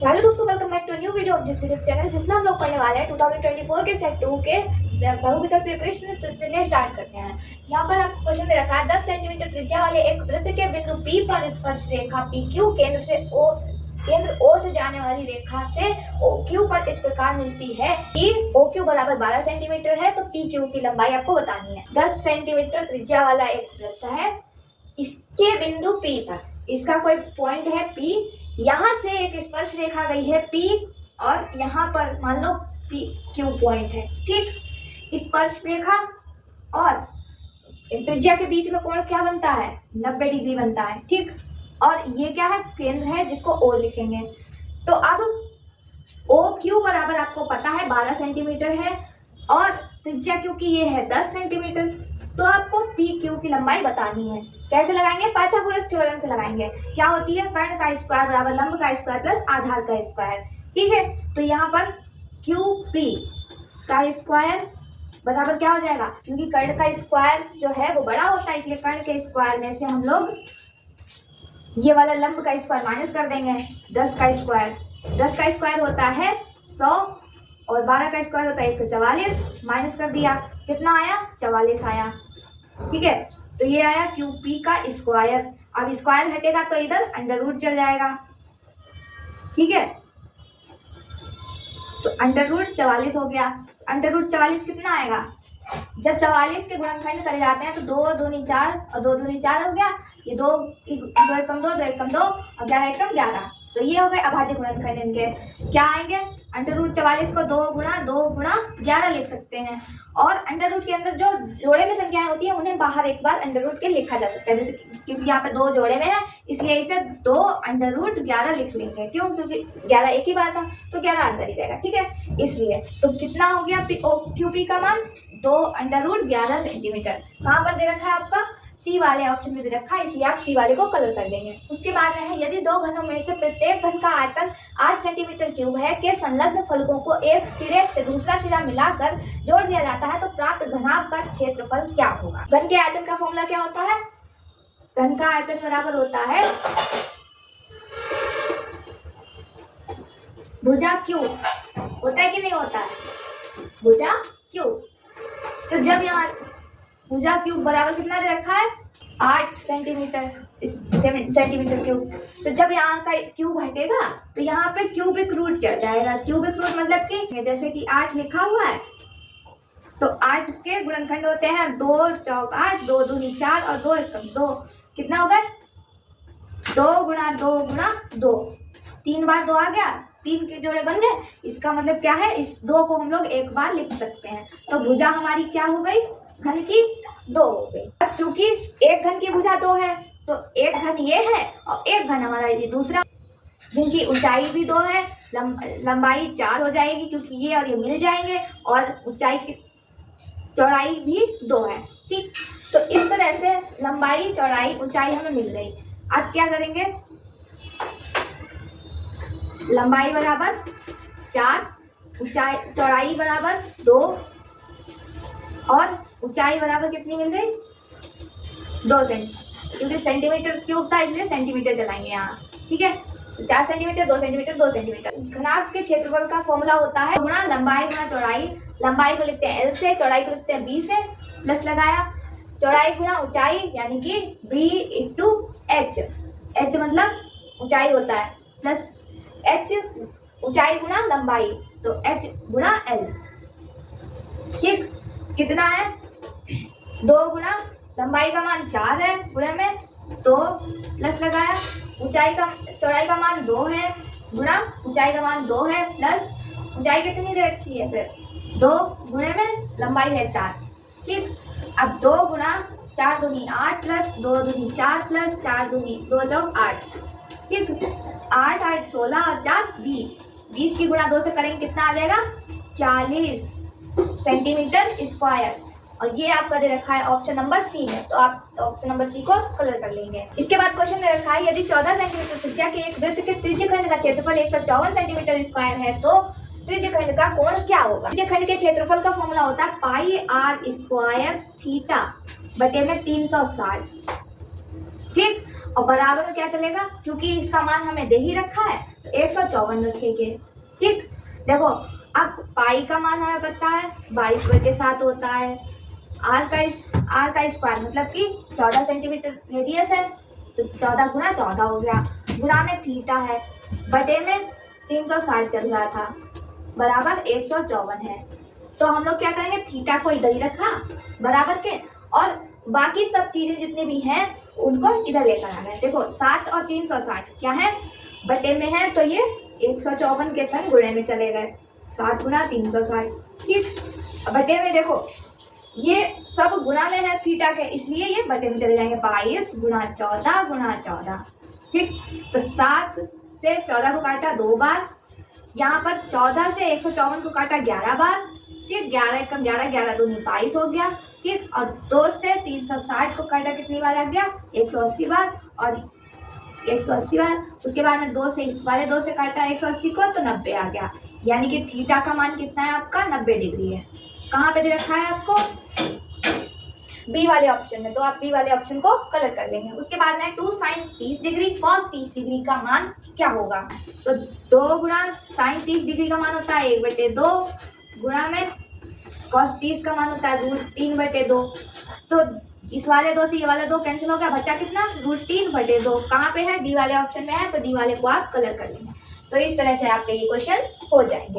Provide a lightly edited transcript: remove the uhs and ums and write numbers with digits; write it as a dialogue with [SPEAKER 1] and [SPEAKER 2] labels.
[SPEAKER 1] Hello दोस्तों, welcome back to new video of this YouTube channel, जिसमें हम लोग पढ़ने वाले हैं 2024 के सेट 2 के बहुविकल्प प्रिपरेशन। चलिए स्टार्ट करते हैं। यहाँ पर आपको क्वेश्चन दे रखा है 10 सेंटीमीटर त्रिज्या वाले एक वृत्त के बिंदु P पर स्पर्श रेखा PQ केंद्र O से जाने वाली रेखा से OQ पर इस प्रकार मिलती है कि OQ बराबर 12 सेंटीमीटर है, तो PQ की लंबाई आपको बतानी है। 10 सेंटीमीटर त्रिज्या वाला एक वृत्त है, इसके बिंदु P पर इसका कोई पॉइंट है P, यहाँ से एक स्पर्श रेखा गई है P और यहाँ पर मान लो PQ पॉइंट है। ठीक, स्पर्श रेखा और त्रिज्या के बीच में कोण क्या बनता है? 90 डिग्री बनता है। ठीक, और ये क्या है? केंद्र है, जिसको O लिखेंगे। तो अब OQ बराबर आपको पता है 12 सेंटीमीटर है और त्रिज्या क्योंकि ये है 10 सेंटीमीटर, तो आपको PQ की लंबाई बतानी है। कैसे लगाएंगे? पाइथागोरस थ्योरम से लगाएंगे। क्या होती है? कर्ण का स्क्वायर बराबर लंब का स्क्वायर प्लस आधार का स्क्वायर। ठीक है, तो यहाँ पर QP का स्क्वायर बराबर क्या हो जाएगा? क्योंकि कर्ण का स्क्वायर जो है वो बड़ा होता है, इसलिए कर्ण के स्क्वायर में से हम लोग ये वाला लंब का स्क्वायर माइनस कर देंगे। 10 का स्क्वायर होता है 100 और 12 का स्क्वायर होता है 144। माइनस कर दिया, कितना आया? 44 आया। ठीक है, तो ये आया QP का स्क्वायर। अब स्क्वायर हटेगा तो इधर अंडर रूट चढ़ जाएगा। ठीक है, तो अंडर रूट 44 हो गया। अंडर रूट 44 कितना आएगा? जब 44 के गुणनखंड करे जाते हैं तो 2 दूनी 4 और 2 दूनी 4 हो गया। ये 2 एकम 2 एकम 2 और 11 एकम 11, तो ये हो गए अभाज्य गुणनखंड। इनके क्या आएंगे? अंडर रूट 44 को 2 गुणा 11 लिख सकते हैं। और अंडर रूट के अंदर जो जोड़े में संख्याएं होती हैं उन्हें बाहर एक बार अंडर रूट के लिखा जा सकता है। जैसे क्योंकि यहाँ पे 2 जोड़े में है, इसलिए इसे 2 अंडर रूट 11 लिख लेंगे। क्यों? क्योंकि 11 एक ही बार था, तो 11 अंदर ही रहेगा। ठीक है, इसलिए तो कितना हो गया QP का मान? 2 अंडर रूट 11 सेंटीमीटर। कहाँ पर दे रखा है? आपका सी वाले ऑप्शन में दे रखा है, इसलिए आप सी वाले को कलर कर देंगे। उसके बाद में है, यदि 2 घनों में से प्रत्येक घन का आयतन 8 सेंटीमीटर क्यूब है के संलग्न फलकों को एक सिरे से दूसरा सिरा मिलाकर जोड़ दिया जाता है, तो प्राप्त घनाभ का क्षेत्रफल क्या होगा? घन के आयतन का फॉर्मूला क्या होता है? घन का आयतन बराबर होता है भुजा क्यूब। होता है कि नहीं होता है? भुजा क्यूब। तो जब यहाँ भुजा क्यूब बराबर कितना दे रखा है? 8 सेंटीमीटर क्यूब। तो जब यहाँ का क्यूब हटेगा तो यहाँ पे क्यूबिक रूट चढ़ जाएगा। क्यूबिक रूट मतलब कि जैसे कि 8 लिखा हुआ है, तो 8 के गुणनखंड होते हैं 2 चौक 8, 2 दूनी 4 और 2 एकम 2। कितना होगा? 2 गुणा 2 गुणा 2, 3 बार 2 आ गया, 3 के जोड़े बन गए। इसका मतलब क्या है? इस 2 को हम लोग एक बार लिख सकते हैं। तो भुजा हमारी क्या हो गई? घन की 2 हो गई। अब क्योंकि एक घन की भुजा 2 है, तो एक घन ये है और एक घन हमारा ये दूसरा, जिनकी ऊंचाई भी 2 है, लंबाई 4 हो जाएगी क्योंकि ये और ये मिल जाएंगे, और ऊंचाई की चौड़ाई भी 2 है। ठीक, तो इस तरह से लंबाई चौड़ाई ऊंचाई हमें मिल गई। अब क्या करेंगे? लंबाई बराबर 4, ऊंचाई चौड़ाई बराबर 2 और ऊंचाई बराबर कितनी मिल गई? 2 सेंटीमीटर, क्योंकि सेंटीमीटर क्यूब था इसलिए सेंटीमीटर चलाएंगे यहाँ। ठीक है, 4 सेंटीमीटर 2 सेंटीमीटर 2 सेंटीमीटर। घनाभ के क्षेत्रफल का फॉर्मूला होता है गुणा लंबाई गुणा चौड़ाई। लंबाई को लिखते हैं L से, चौड़ाई को लिखते हैं B से, प्लस लगाया, चौड़ाई गुणा ऊंचाई यानी कि B इंटू H। H मतलब ऊंचाई होता है, प्लस H ऊंचाई गुणा लंबाई, तो H गुणा L। ठीक, कितना है? 2 गुणा लंबाई का मान 4 है, गुणा में 2 प्लस लगाया, चौड़ाई का मान 2 है, गुणा ऊंचाई का मान 2 है, प्लस ऊंचाई कितनी दे रखी है? फिर 2 गुणे में लंबाई है 4। ठीक, अब 2 गुणा 4 दूनी 8 प्लस 2 दूनी 4 प्लस 4 दूनी 2 चौक 8। ठीक, 8 8 16 और 4 20। 20 की गुणा 2 से करेंगे कितना आ जाएगा? 40 सेंटीमीटर स्क्वायर। और ये आपका दे रखा है ऑप्शन नंबर सी में, तो आप ऑप्शन नंबर सी को कलर कर लेंगे। इसके बाद क्वेश्चन दे रखा है, यदि 14 सेंटीमीटर त्रिज्या के एक वृत्त के त्रिज्यखंड का क्षेत्रफल 154 सेंटीमीटर स्क्वायर है, तो त्रिज्यखंड का कोण क्या होगा? त्रिज्यखंड के क्षेत्रफल का फॉर्मूला होता है पाई आर स्क्वायर थीटा बटे में 360। ठीक, और बराबर में क्या चलेगा? क्योंकि इसका मान हमें दे ही रखा है, तो 154 रखेंगे। ठीक, देखो अब पाई का मान हमें पता है 22/7 होता है। आर का स्क्वायर मतलब कि 14 सेंटीमीटर रेडियस है, तो 14 गुणा 14 हो गया, गुणा में थीटा है, बटे में 360 चल रहा था, बराबर 154 है। तो हम लोग क्या करेंगे, थीटा को इधर ही रखा बराबर के, और बाकी सब चीजें जितने भी हैं उनको इधर लेकर आ गए। देखो 7 और 360 क्या है, बटे में है, तो ये 154 के संग गुणे में चले गए, 7 गुणा 360। ठीक, बटे में देखो ये सब गुणा में है थीटा के, इसलिए ये बटे में चले जाएंगे, 22 गुणा 14 गुणा 14। ठीक, तो 7 से 14 को काटा 2 बार, यहाँ पर 14 से 154 को काटा 11 बार। ठीक, 11 एकम 11, 11 दूनी 22 हो गया। ठीक, और 2 से 360 को काटा कितनी बार आ गया, 180 बार, और 180 बार, उसके बाद में 2 से इस वाले 2 से काटा 180 को, तो 90 आ गया। यानी कि थीटा का मान कितना है आपका, 90 डिग्री है। कहाँ पे दे रखा है आपको, बी वाले ऑप्शन में, तो आप बी वाले ऑप्शन को कलर कर लेंगे। उसके बाद में 2 sin 30 डिग्री cos 30 डिग्री का मान क्या होगा, तो 2 गुणा sin 30 डिग्री का मान होता है 1/2, गुणा में cos 30 का मान होता है √3/2। तो इस वाले 2 से ये वाला 2 कैंसिल हो गया, बचा कितना, √3/2। कहाँ पे है, डी वाले ऑप्शन में है, तो डी वाले को आप कलर कर लेंगे। तो इस तरह से आपके ये क्वेश्चन हो जाएंगे।